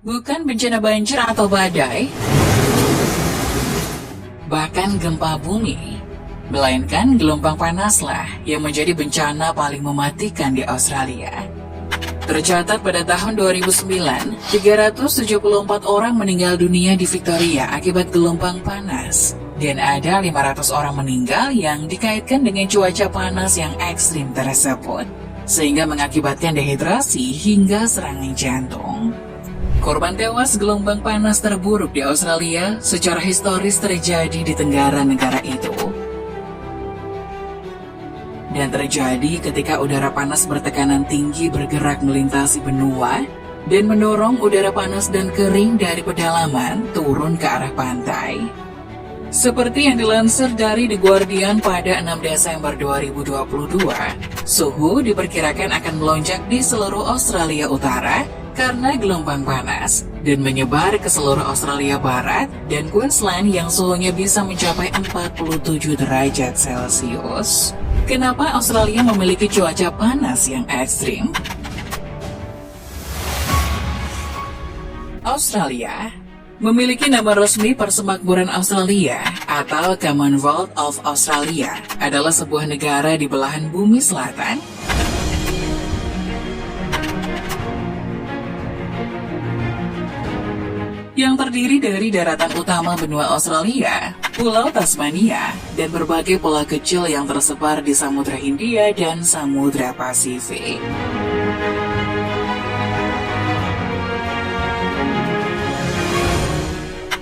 Bukan bencana banjir atau badai, bahkan gempa bumi, melainkan gelombang panaslah yang menjadi bencana paling mematikan di Australia. Tercatat pada tahun 2009, 374 orang meninggal dunia di Victoria akibat gelombang panas. Dan ada 500 orang meninggal yang dikaitkan dengan cuaca panas yang ekstrim tersebut, sehingga mengakibatkan dehidrasi hingga serangan jantung. Korban tewas gelombang panas terburuk di Australia secara historis terjadi di tenggara negara itu. Dan terjadi ketika udara panas bertekanan tinggi bergerak melintasi benua dan mendorong udara panas dan kering dari pedalaman turun ke arah pantai. Seperti yang dilansir dari The Guardian pada 6 Desember 2022, suhu diperkirakan akan melonjak di seluruh Australia Utara karena gelombang panas dan menyebar ke seluruh Australia Barat dan Queensland yang suhunya bisa mencapai 47 derajat Celcius. Kenapa Australia memiliki cuaca panas yang ekstrim? Australia memiliki nama resmi Persemakmuran Australia atau Commonwealth of Australia, adalah sebuah negara di belahan bumi selatan yang terdiri dari daratan utama benua Australia, Pulau Tasmania, dan berbagai pulau kecil yang tersebar di Samudra Hindia dan Samudra Pasifik.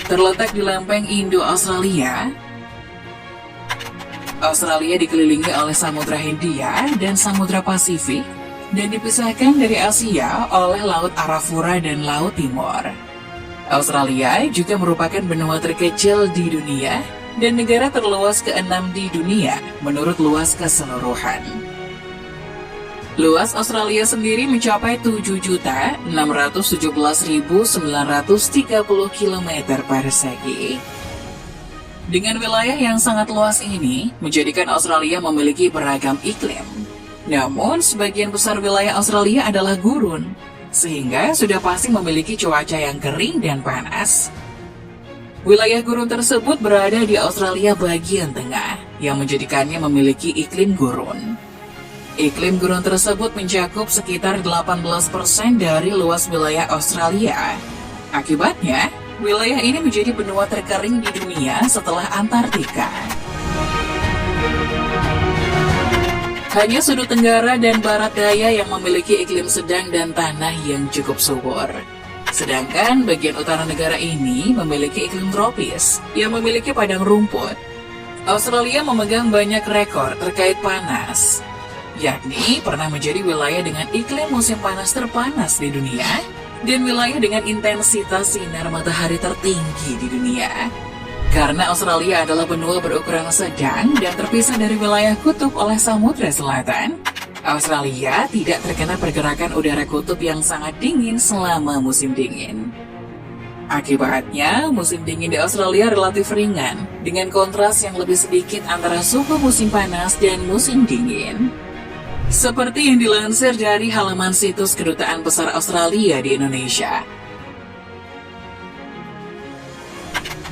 Terletak di lempeng Indo-Australia, Australia dikelilingi oleh Samudra Hindia dan Samudra Pasifik, dan dipisahkan dari Asia oleh Laut Arafura dan Laut Timur. Australia juga merupakan benua terkecil di dunia dan negara terluas ke-6 di dunia menurut luas keseluruhan. Luas Australia sendiri mencapai 7.617.930 km persegi. Dengan wilayah yang sangat luas ini, menjadikan Australia memiliki beragam iklim. Namun, sebagian besar wilayah Australia adalah gurun, sehingga sudah pasti memiliki cuaca yang kering dan panas. Wilayah gurun tersebut berada di Australia bagian tengah, yang menjadikannya memiliki iklim gurun. Iklim gurun tersebut mencakup sekitar 18% dari luas wilayah Australia. Akibatnya, wilayah ini menjadi benua terkering di dunia setelah Antartika. Hanya sudut tenggara dan barat daya yang memiliki iklim sedang dan tanah yang cukup subur. Sedangkan bagian utara negara ini memiliki iklim tropis yang memiliki padang rumput. Australia memegang banyak rekor terkait panas, yakni pernah menjadi wilayah dengan iklim musim panas terpanas di dunia dan wilayah dengan intensitas sinar matahari tertinggi di dunia. Karena Australia adalah benua berukuran sedang dan terpisah dari wilayah kutub oleh Samudra Selatan, Australia tidak terkena pergerakan udara kutub yang sangat dingin selama musim dingin. Akibatnya, musim dingin di Australia relatif ringan, dengan kontras yang lebih sedikit antara suhu musim panas dan musim dingin. Seperti yang dilansir dari halaman situs Kedutaan Besar Australia di Indonesia,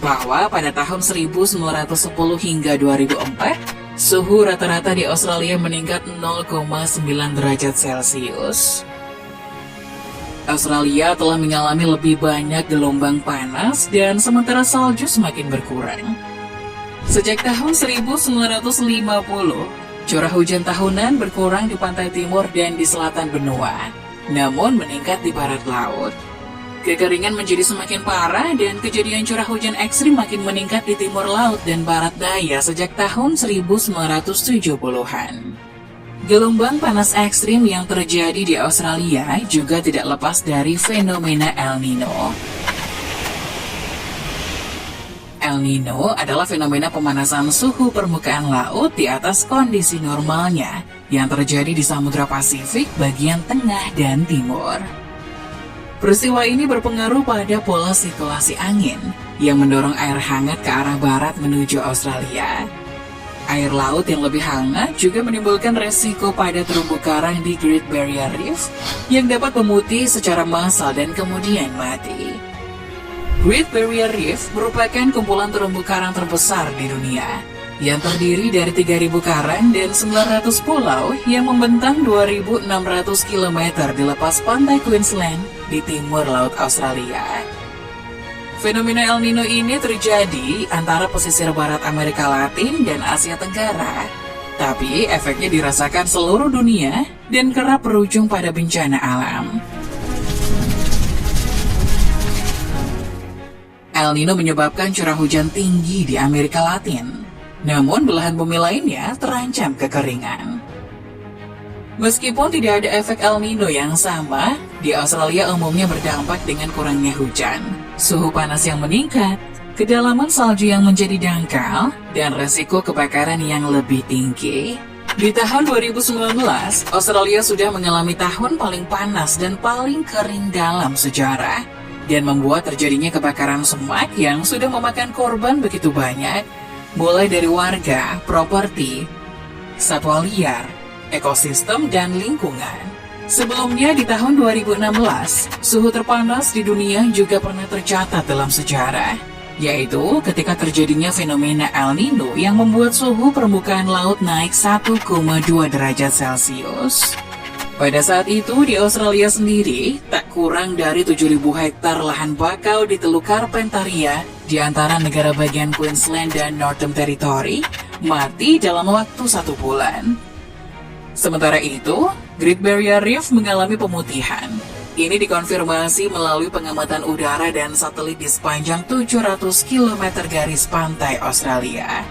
bahwa pada tahun 1910 hingga 2004, suhu rata-rata di Australia meningkat 0,9 derajat Celcius. Australia telah mengalami lebih banyak gelombang panas dan sementara salju semakin berkurang. Sejak tahun 1950, curah hujan tahunan berkurang di pantai timur dan di selatan benua, namun meningkat di barat laut. Kekeringan menjadi semakin parah dan kejadian curah hujan ekstrim makin meningkat di timur laut dan barat daya sejak tahun 1970-an. Gelombang panas ekstrim yang terjadi di Australia juga tidak lepas dari fenomena El Nino. El Nino adalah fenomena pemanasan suhu permukaan laut di atas kondisi normalnya yang terjadi di Samudra Pasifik bagian tengah dan timur. Peristiwa ini berpengaruh pada pola sirkulasi angin yang mendorong air hangat ke arah barat menuju Australia. air laut yang lebih hangat juga menimbulkan resiko pada terumbu karang di Great Barrier Reef yang dapat memutih secara massal dan kemudian mati. Great Barrier Reef merupakan kumpulan terumbu karang terbesar di dunia yang terdiri dari 3.000 karang dan 900 pulau yang membentang 2.600 km di lepas pantai Queensland di timur Laut Australia. Fenomena El Nino ini terjadi antara pesisir barat Amerika Latin dan Asia Tenggara, tapi efeknya dirasakan seluruh dunia dan kerap berujung pada bencana alam. El Nino menyebabkan curah hujan tinggi di Amerika Latin, namun belahan bumi lainnya terancam kekeringan. Meskipun tidak ada efek El Nino yang sama, di Australia umumnya berdampak dengan kurangnya hujan, suhu panas yang meningkat, kedalaman salju yang menjadi dangkal, dan resiko kebakaran yang lebih tinggi. Di tahun 2019, Australia sudah mengalami tahun paling panas dan paling kering dalam sejarah, dan membuat terjadinya kebakaran semak yang sudah memakan korban begitu banyak, mulai dari warga, properti, satwa liar, ekosistem, dan lingkungan. Sebelumnya di tahun 2016, suhu terpanas di dunia juga pernah tercatat dalam sejarah, yaitu ketika terjadinya fenomena El Nino yang membuat suhu permukaan laut naik 1,2 derajat Celcius. Pada saat itu di Australia sendiri, tak kurang dari 7.000 hektar lahan bakau di Teluk Carpentaria di antara negara bagian Queensland dan Northern Territory mati dalam waktu 1 bulan. Sementara itu, Great Barrier Reef mengalami pemutihan. Ini dikonfirmasi melalui pengamatan udara dan satelit di sepanjang 700 km garis pantai Australia.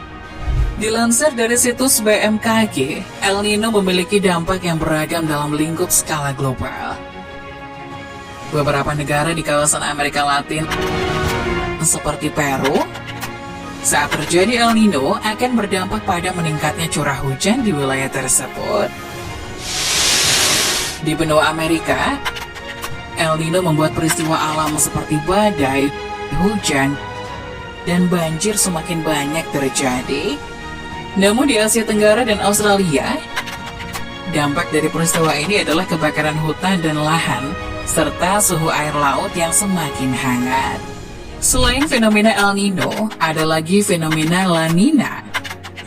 Dilansir dari situs BMKG, El Nino memiliki dampak yang beragam dalam lingkup skala global. Beberapa negara di kawasan Amerika Latin, seperti Peru, saat terjadi El Nino akan berdampak pada meningkatnya curah hujan di wilayah tersebut. Di benua Amerika, El Nino membuat peristiwa alam seperti badai, hujan, dan banjir semakin banyak terjadi. Namun di Asia Tenggara dan Australia, dampak dari peristiwa ini adalah kebakaran hutan dan lahan, serta suhu air laut yang semakin hangat. Selain fenomena El Nino, ada lagi fenomena La Nina.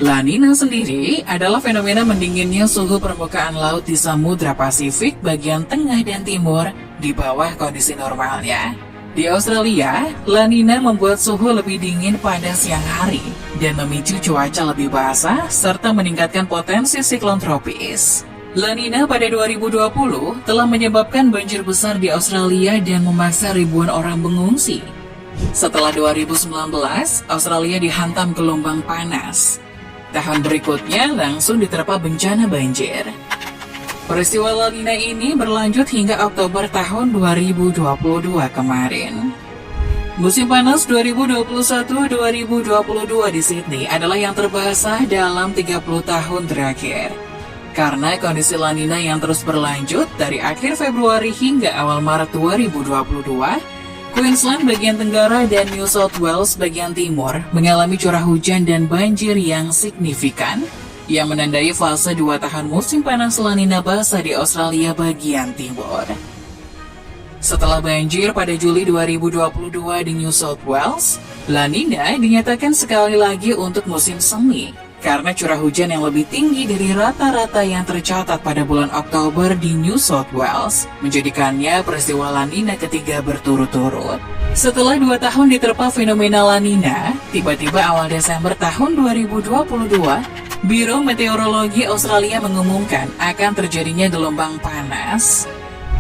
La Nina sendiri adalah fenomena mendinginnya suhu permukaan laut di Samudra Pasifik bagian tengah dan timur di bawah kondisi normalnya. Di Australia, La Nina membuat suhu lebih dingin pada siang hari dan memicu cuaca lebih basah serta meningkatkan potensi siklon tropis. La Nina pada 2020 telah menyebabkan banjir besar di Australia dan memaksa ribuan orang mengungsi. Setelah 2019, Australia dihantam gelombang panas. Tahun berikutnya langsung diterpa bencana banjir. Peristiwa La Nina ini berlanjut hingga Oktober tahun 2022 kemarin. Musim panas 2021-2022 di Sydney adalah yang terbasah dalam 30 tahun terakhir. Karena kondisi La Nina yang terus berlanjut dari akhir Februari hingga awal Maret 2022, Queensland bagian tenggara dan New South Wales bagian timur mengalami curah hujan dan banjir yang signifikan yang menandai fase 2 tahun musim panas La Nina basah di Australia bagian timur. Setelah banjir pada Juli 2022 di New South Wales, La Nina dinyatakan sekali lagi untuk musim semi karena curah hujan yang lebih tinggi dari rata-rata yang tercatat pada bulan Oktober di New South Wales, menjadikannya peristiwa La Nina ketiga berturut-turut. Setelah 2 tahun diterpa fenomena La Nina, tiba-tiba awal Desember tahun 2022, Biro Meteorologi Australia mengumumkan akan terjadinya gelombang panas.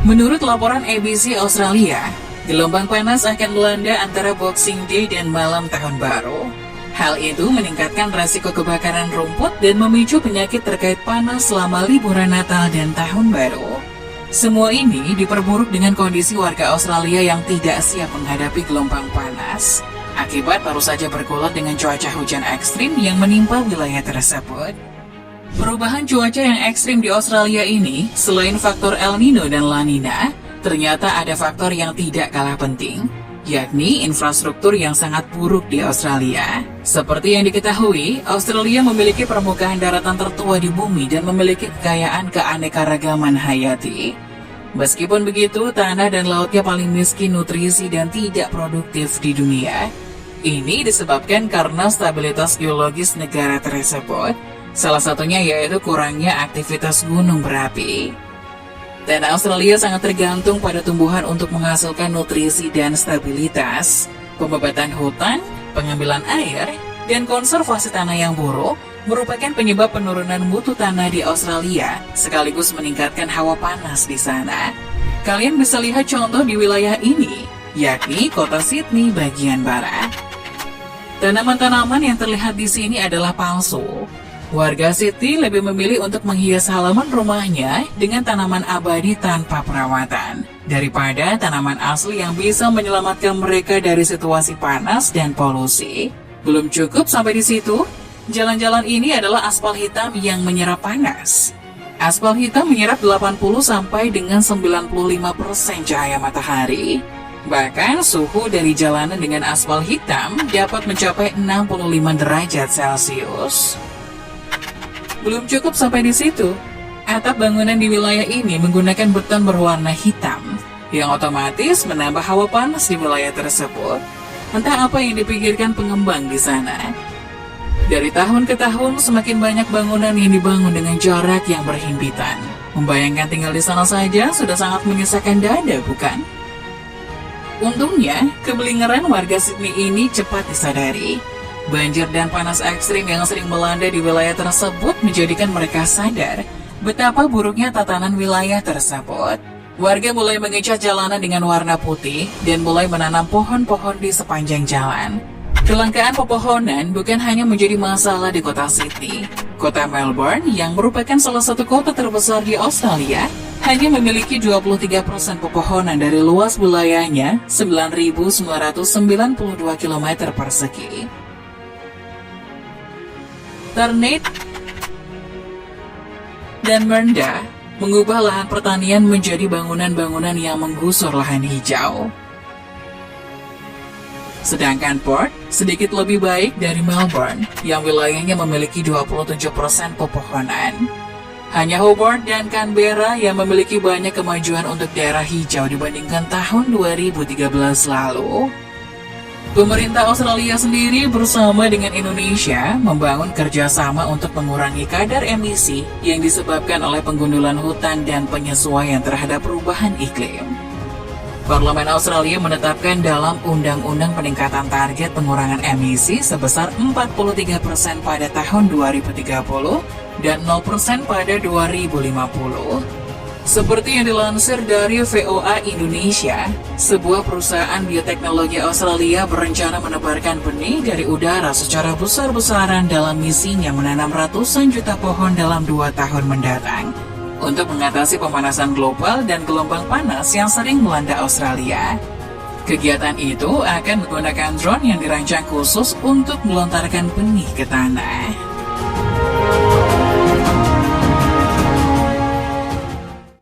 Menurut laporan ABC Australia, gelombang panas akan melanda antara Boxing Day dan malam tahun baru. Hal itu meningkatkan resiko kebakaran rumput dan memicu penyakit terkait panas selama liburan Natal dan Tahun Baru. Semua ini diperburuk dengan kondisi warga Australia yang tidak siap menghadapi gelombang panas, akibat baru saja bergulat dengan cuaca hujan ekstrim yang menimpa wilayah tersebut. Perubahan cuaca yang ekstrim di Australia ini, selain faktor El Nino dan La Nina, ternyata ada faktor yang tidak kalah penting, yakni infrastruktur yang sangat buruk di Australia. Seperti yang diketahui, Australia memiliki permukaan daratan tertua di bumi dan memiliki kekayaan keanekaragaman hayati. Meskipun begitu, tanah dan lautnya paling miskin nutrisi dan tidak produktif di dunia. Ini disebabkan karena stabilitas geologis negara tersebut, salah satunya yaitu kurangnya aktivitas gunung berapi. Tanah Australia sangat tergantung pada tumbuhan untuk menghasilkan nutrisi dan stabilitas. Pembebatan hutan, pengambilan air, dan konservasi tanah yang buruk merupakan penyebab penurunan mutu tanah di Australia, sekaligus meningkatkan hawa panas di sana. Kalian bisa lihat contoh di wilayah ini, yakni kota Sydney bagian barat. Tanaman-tanaman yang terlihat di sini adalah palsu. Warga Sydney lebih memilih untuk menghias halaman rumahnya dengan tanaman abadi tanpa perawatan, daripada tanaman asli yang bisa menyelamatkan mereka dari situasi panas dan polusi. Belum cukup sampai di situ, jalan-jalan ini adalah aspal hitam yang menyerap panas. Aspal hitam menyerap 80 sampai dengan 95% cahaya matahari. Bahkan suhu dari jalanan dengan aspal hitam dapat mencapai 65 derajat Celcius. Belum cukup sampai di situ, atap bangunan di wilayah ini menggunakan beton berwarna hitam, yang otomatis menambah hawa panas di wilayah tersebut. Entah apa yang dipikirkan pengembang di sana. Dari tahun ke tahun, semakin banyak bangunan yang dibangun dengan jarak yang berhimpitan. Membayangkan tinggal di sana saja sudah sangat menyisakan dada, bukan? Untungnya, kebelingeran warga Sydney ini cepat disadari. Banjir dan panas ekstrim yang sering melanda di wilayah tersebut menjadikan mereka sadar betapa buruknya tatanan wilayah tersebut. Warga mulai mengecat jalanan dengan warna putih dan mulai menanam pohon-pohon di sepanjang jalan. Kelangkaan pepohonan bukan hanya menjadi masalah di kota Sydney. Kota Melbourne, yang merupakan salah satu kota terbesar di Australia, hanya memiliki 23% pepohonan dari luas wilayahnya 9.992 km persegi. Ternate dan Mernda mengubah lahan pertanian menjadi bangunan-bangunan yang menggusur lahan hijau. Sedangkan Perth sedikit lebih baik dari Melbourne, yang wilayahnya memiliki 27% pepohonan. Hanya Hobart dan Canberra yang memiliki banyak kemajuan untuk daerah hijau dibandingkan tahun 2013 lalu. Pemerintah Australia sendiri bersama dengan Indonesia membangun kerjasama untuk mengurangi kadar emisi yang disebabkan oleh penggundulan hutan dan penyesuaian terhadap perubahan iklim. Parlemen Australia menetapkan dalam Undang-Undang peningkatan target pengurangan emisi sebesar 43% pada tahun 2030 dan 0% pada 2050. Seperti yang dilansir dari VOA Indonesia, sebuah perusahaan bioteknologi Australia berencana menebarkan benih dari udara secara besar-besaran dalam misinya menanam ratusan juta pohon dalam 2 tahun mendatang untuk mengatasi pemanasan global dan gelombang panas yang sering melanda Australia. Kegiatan itu akan menggunakan drone yang dirancang khusus untuk melontarkan benih ke tanah.